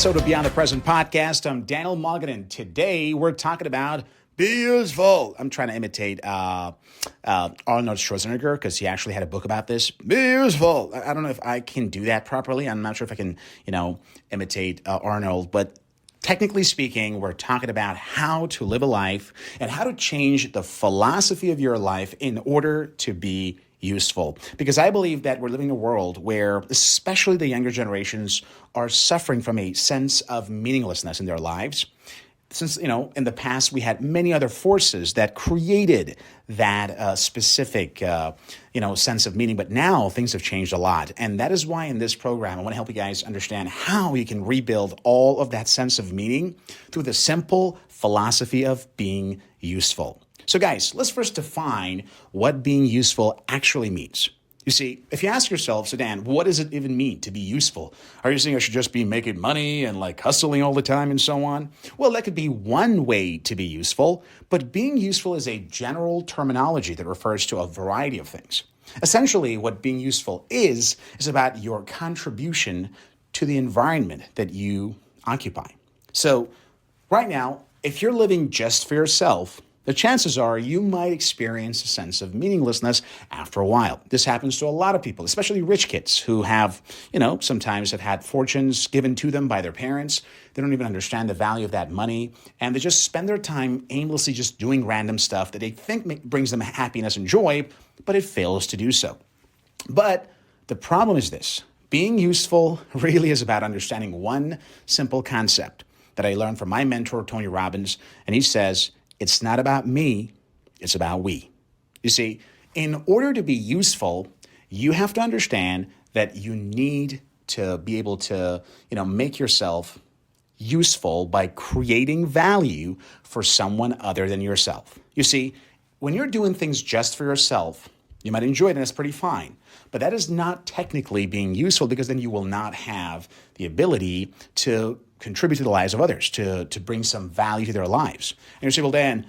episode of Beyond the Present podcast. I'm Daniel Mulligan, and today we're talking about be useful. I'm trying to imitate Arnold Schwarzenegger because he actually had a book about this. Be useful. I don't know if I can do that properly. I'm not sure if I can, imitate Arnold, but technically speaking, we're talking about how to live a life and how to change the philosophy of your life in order to be useful. Because I believe that we're living in a world where, especially the younger generations, are suffering from a sense of meaninglessness in their lives. Since, in the past, we had many other forces that created that specific, sense of meaning. But now things have changed a lot. And that is why in this program, I want to help you guys understand how you can rebuild all of that sense of meaning through the simple philosophy of being useful. So guys, let's first define what being useful actually means. You see, if you ask yourself, so Dan, what does it even mean to be useful? Are you saying I should just be making money and hustling all the time and so on? Well, that could be one way to be useful, but being useful is a general terminology that refers to a variety of things. Essentially, what being useful is about your contribution to the environment that you occupy. So right now, if you're living just for yourself, the chances are you might experience a sense of meaninglessness after a while. This happens to a lot of people, especially rich kids who have, sometimes have had fortunes given to them by their parents. They don't even understand the value of that money, and they just spend their time aimlessly just doing random stuff that they think brings them happiness and joy, but it fails to do so. But the problem is this. Being useful really is about understanding one simple concept that I learned from my mentor, Tony Robbins, and he says, it's not about me, it's about we. You see, in order to be useful, you have to understand that you need to be able to, make yourself useful by creating value for someone other than yourself. You see, when you're doing things just for yourself, you might enjoy it and that's pretty fine. But that is not technically being useful because then you will not have the ability to contribute to the lives of others, to bring some value to their lives. And you say, well, Dan,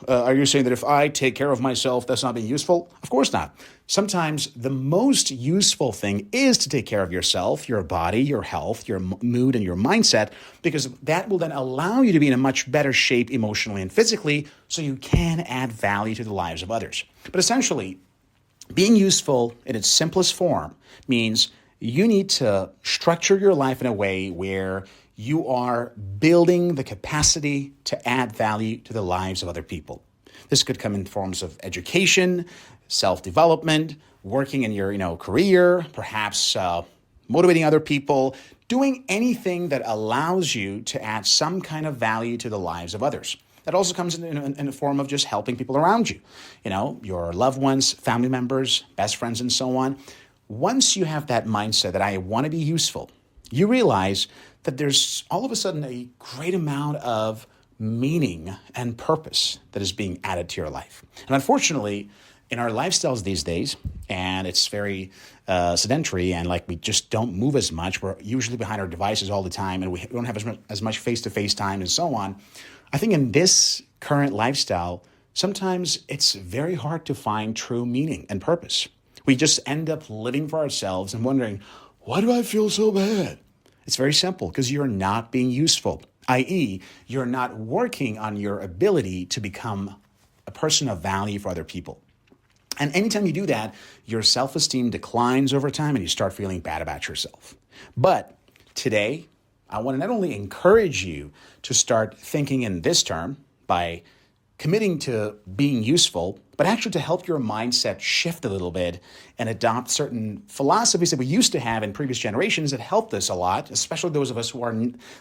are you saying that if I take care of myself, that's not being useful? Of course not. Sometimes the most useful thing is to take care of yourself, your body, your health, your mood, and your mindset, because that will then allow you to be in a much better shape emotionally and physically so you can add value to the lives of others. But essentially, being useful in its simplest form means you need to structure your life in a way where you are building the capacity to add value to the lives of other people. This could come in forms of education, self-development, working in your career, perhaps motivating other people, doing anything that allows you to add some kind of value to the lives of others. That also comes in the form of just helping people around you, your loved ones, family members, best friends, and so on. Once you have that mindset that I want to be useful, you realize that there's all of a sudden a great amount of meaning and purpose that is being added to your life. And unfortunately, in our lifestyles these days, and it's very sedentary and we just don't move as much, we're usually behind our devices all the time and we don't have as much face-to-face time and so on. I think in this current lifestyle, sometimes it's very hard to find true meaning and purpose. We just end up living for ourselves and wondering, why do I feel so bad? It's very simple, because you're not being useful, i.e., you're not working on your ability to become a person of value for other people. And anytime you do that, your self-esteem declines over time and you start feeling bad about yourself. But today, I want to not only encourage you to start thinking in this term by committing to being useful, but actually to help your mindset shift a little bit and adopt certain philosophies that we used to have in previous generations that helped us a lot, especially those of us who are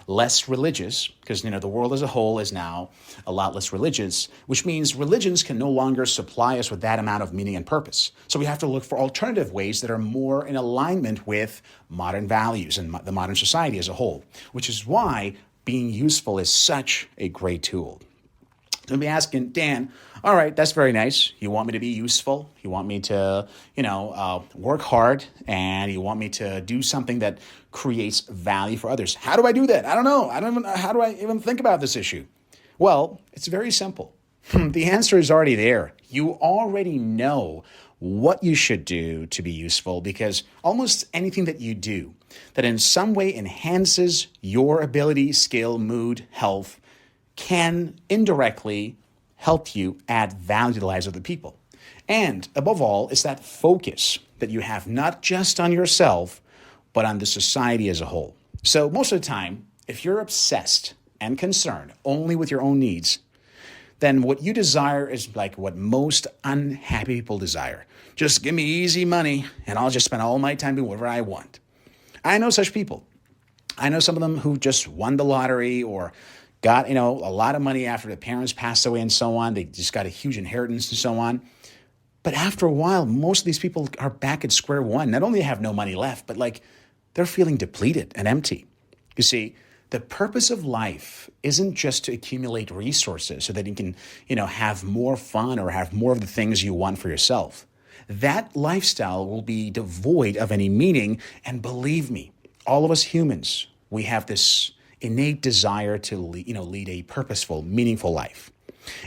less religious, because the world as a whole is now a lot less religious, which means religions can no longer supply us with that amount of meaning and purpose. So we have to look for alternative ways that are more in alignment with modern values and the modern society as a whole, which is why being useful is such a great tool. You'll be asking, Dan, all right, that's very nice. You want me to be useful. You want me to, work hard, and you want me to do something that creates value for others. How do I do that? I don't know. How do I even think about this issue? Well, it's very simple. The answer is already there. You already know what you should do to be useful because almost anything that you do that in some way enhances your ability, skill, mood, health, can indirectly help you add value to the lives of the people. And above all, it's that focus that you have not just on yourself, but on the society as a whole. So most of the time, if you're obsessed and concerned only with your own needs, then what you desire is like what most unhappy people desire. Just give me easy money and I'll just spend all my time doing whatever I want. I know such people. I know some of them who just won the lottery or got, a lot of money after their parents passed away and so on. They just got a huge inheritance and so on. But after a while, most of these people are back at square one. Not only have no money left, but they're feeling depleted and empty. You see, the purpose of life isn't just to accumulate resources so that you can, have more fun or have more of the things you want for yourself. That lifestyle will be devoid of any meaning. And believe me, all of us humans, we have this innate desire to lead a purposeful, meaningful life.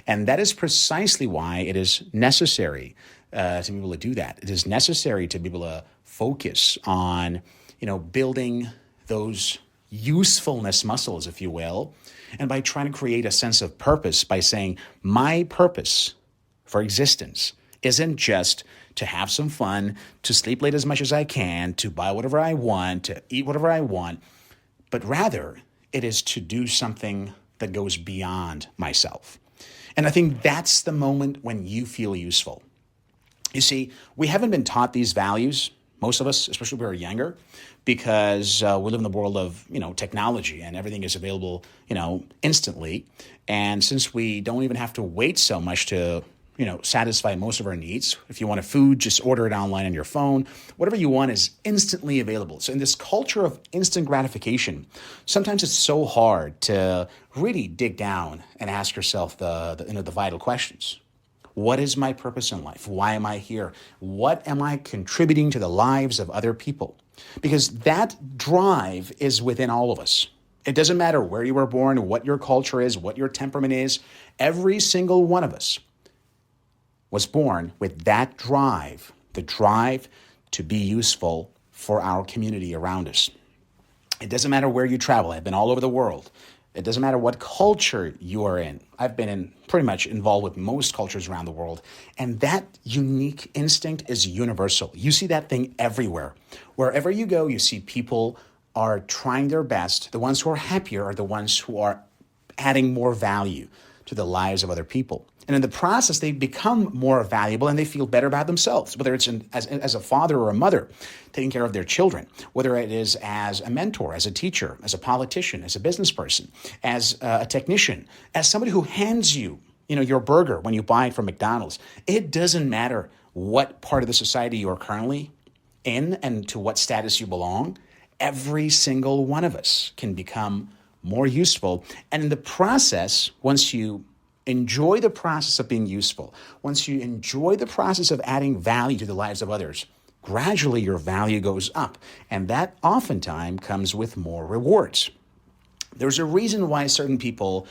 And that is precisely why it is necessary to be able to do that. It is necessary to be able to focus on, building those usefulness muscles, if you will, and by trying to create a sense of purpose by saying, my purpose for existence isn't just to have some fun, to sleep late as much as I can, to buy whatever I want, to eat whatever I want, but rather it is to do something that goes beyond myself. And I think that's the moment when you feel useful. You see, we haven't been taught these values, most of us, especially when we were younger, because we live in the world of, technology and everything is available, instantly. And since we don't even have to wait so much to, satisfy most of our needs, if you want a food, just order it online on your phone. Whatever you want is instantly available. So in this culture of instant gratification, sometimes it's so hard to really dig down and ask yourself the vital questions. What is my purpose in life? Why am I here? What am I contributing to the lives of other people? Because that drive is within all of us. It doesn't matter where you were born, what your culture is, what your temperament is. Every single one of us was born with that drive, the drive to be useful for our community around us. It doesn't matter where you travel. I've been all over the world. It doesn't matter what culture you are in. I've been pretty much involved with most cultures around the world. And that unique instinct is universal. You see that thing everywhere. Wherever you go, you see people are trying their best. The ones who are happier are the ones who are adding more value to the lives of other people. And in the process, they become more valuable and they feel better about themselves, whether it's as a father or a mother taking care of their children, whether it is as a mentor, as a teacher, as a politician, as a business person, as a technician, as somebody who hands you, your burger when you buy it from McDonald's. It doesn't matter what part of the society you are currently in and to what status you belong. Every single one of us can become more useful. And in the process, once you enjoy the process of being useful, once you enjoy the process of adding value to the lives of others, gradually your value goes up. And that oftentimes comes with more rewards. There's a reason why certain people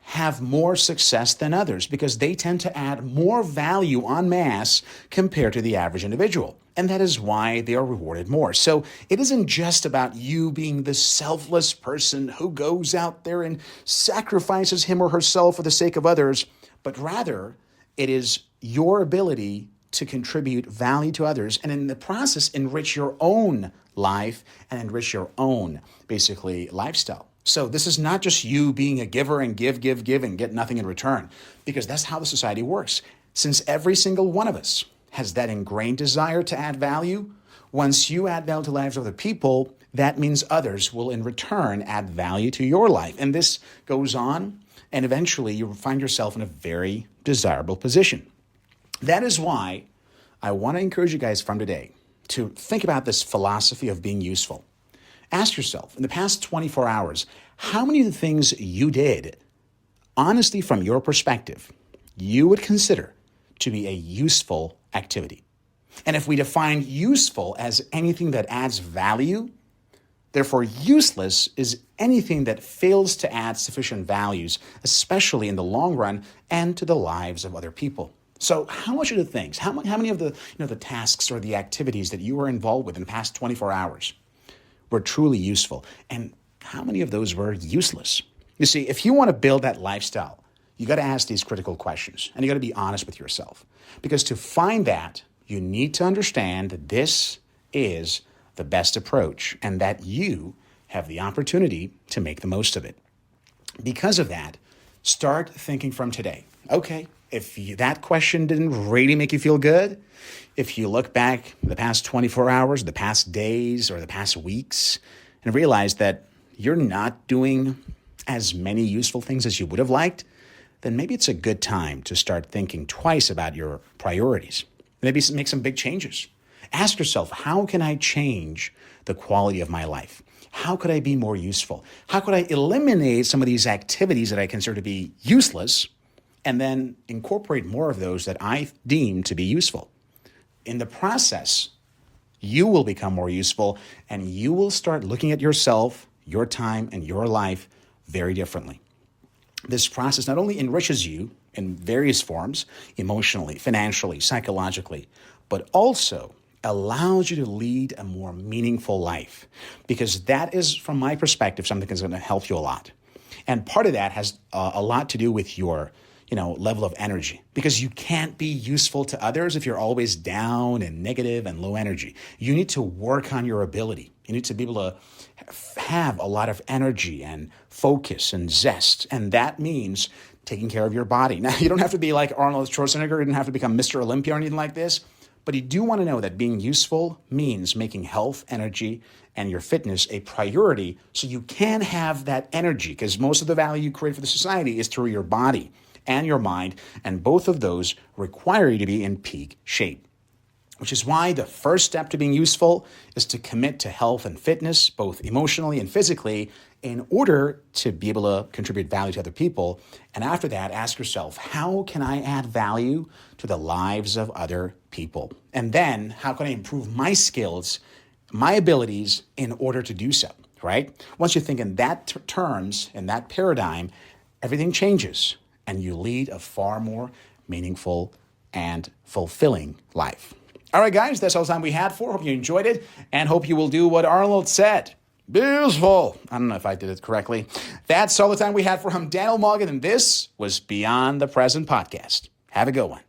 have more success than others, because they tend to add more value en masse compared to the average individual. And that is why they are rewarded more. So it isn't just about you being the selfless person who goes out there and sacrifices him or herself for the sake of others, but rather it is your ability to contribute value to others and in the process enrich your own life and enrich your own, basically, lifestyle. So this is not just you being a giver and give and get nothing in return, because that's how the society works. Since every single one of us has that ingrained desire to add value, once you add value to the lives of other people, that means others will in return add value to your life. And this goes on, and eventually you find yourself in a very desirable position. That is why I want to encourage you guys from today to think about this philosophy of being useful. Ask yourself, in the past 24 hours, how many of the things you did, honestly from your perspective, you would consider to be a useful activity? And if we define useful as anything that adds value, therefore useless is anything that fails to add sufficient values, especially in the long run and to the lives of other people. So how much of the things, how many of the tasks or the activities that you were involved with in the past 24 hours were truly useful? And how many of those were useless? You see, if you want to build that lifestyle, you got to ask these critical questions and you got to be honest with yourself. Because to find that, you need to understand that this is the best approach and that you have the opportunity to make the most of it. Because of that, start thinking from today. Okay, if that question didn't really make you feel good, if you look back the past 24 hours, the past days, or the past weeks, and realize that you're not doing as many useful things as you would have liked, then maybe it's a good time to start thinking twice about your priorities. Maybe make some big changes. Ask yourself, how can I change the quality of my life? How could I be more useful? How could I eliminate some of these activities that I consider to be useless and then incorporate more of those that I deem to be useful? In the process, you will become more useful and you will start looking at yourself, your time, and your life very differently. This process not only enriches you in various forms, emotionally, financially, psychologically, but also allows you to lead a more meaningful life. Because that is, from my perspective, something that's going to help you a lot. And part of that has a lot to do with your level of energy, because you can't be useful to others if you're always down and negative and low energy. You need to work on your ability. You need to be able to have a lot of energy and focus and zest. And that means taking care of your body. Now, you don't have to be like Arnold Schwarzenegger. You don't have to become Mr. Olympia or anything like this. But you do want to know that being useful means making health, energy, and your fitness a priority so you can have that energy, because most of the value you create for the society is through your body and your mind, and both of those require you to be in peak shape. Which is why the first step to being useful is to commit to health and fitness, both emotionally and physically, in order to be able to contribute value to other people. And after that, ask yourself, how can I add value to the lives of other people? And then, how can I improve my skills, my abilities in order to do so, right? Once you think in that terms, in that paradigm, everything changes and you lead a far more meaningful and fulfilling life. All right, guys, that's all the time we had for. Hope you enjoyed it and hope you will do what Arnold said. Be useful. I don't know if I did it correctly. That's all the time we had for him, Daniel Morgan, and this was Beyond the Present Podcast. Have a good one.